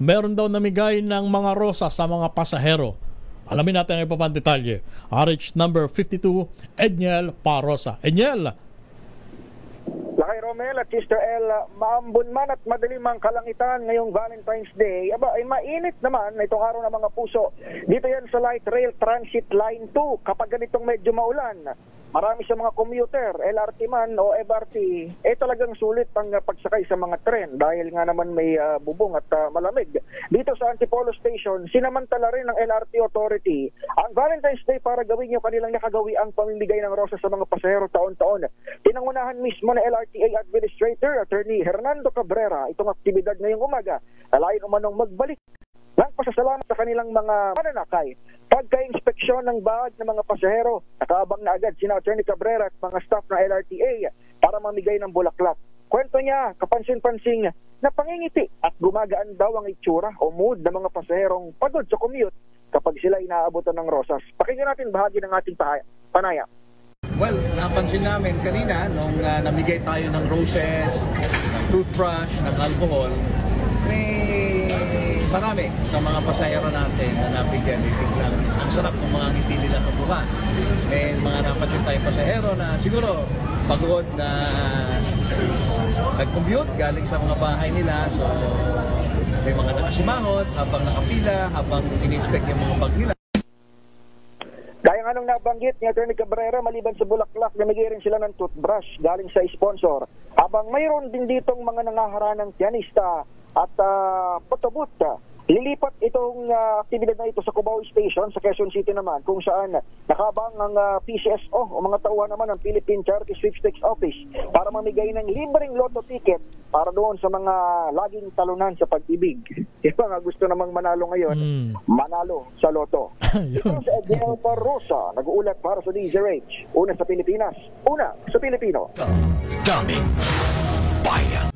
Meron daw namigay ng mga rosa sa mga pasahero. Alamin natin ang iba pang detalye. RH number 52, Edniel Parosa. Edniel! Lakay Romel at Sister El, maambon man at madilim ang kalangitan ngayong Valentine's Day, ay mainit naman itong araw ng mga puso. Dito yan sa Light Rail Transit Line 2, kapag ganitong medyo maulan, marami sa mga commuter, LRT man o MRT, talagang sulit ang pagsakay sa mga tren dahil nga naman may bubong at malamig. Dito sa Antipolo Station, sinamantala rin ng LRT Authority ang Valentine's Day para gawin yung kanilang nakagawi ang pamimigay ng rosas sa mga pasahero taon-taon. Tinangunahan mismo ng LRTA Administrator, Attorney Hernando Cabrera, itong aktibidad ngayong umaga. Alayon umanong magbalik ng pasasalamat sa kanilang mga mananakay. Pagka-inspeksyon ng bag ng mga pasahero, nakaabang na agad sina Attorney Cabrera at mga staff ng LRTA para mamigay ng bulaklak. Kwento niya, kapansin-pansing, na pangingiti at gumagaan daw ang itsura o mood ng mga pasaherong pagod sa commute kapag sila inaabutan ng rosas. Pakinggan natin bahagi ng ating panaya. Well, napansin namin kanina nung namigay tayo ng roses, ng toothbrush, ng alcohol, marami sa mga pasahero natin na nabigyan. Biglang ang sarap ng mga ngiti nila sa mukha. Mga napansin tayong pasahero na siguro pagod na nag-commute galing sa mga bahay nila. So may mga nakasimangot habang nakapila, habang in-inspect yung mga bag nila. Kaya nga nung nabanggit ni Atty. Cabrera, maliban sa bulaklak, namigay rin sila ng toothbrush galing sa sponsor. Habang mayroon din ditong mga nangaharanang pianista at potobot. Lilipat itong aktibidad na ito sa Cubao Station sa Quezon City naman, kung saan nakabang ang PCSO o mga tauhan naman ng Philippine Charity Sweepstakes Office para mamigay ng libreng lotto ticket para doon sa mga laging talunan sa pag-ibig. Iba nga gusto namang manalo ngayon, manalo sa loto. Ito sa Edniel Parosa, nag-uulat para sa DZRH. Una sa Pilipinas, una sa Pilipino. Daming bayan.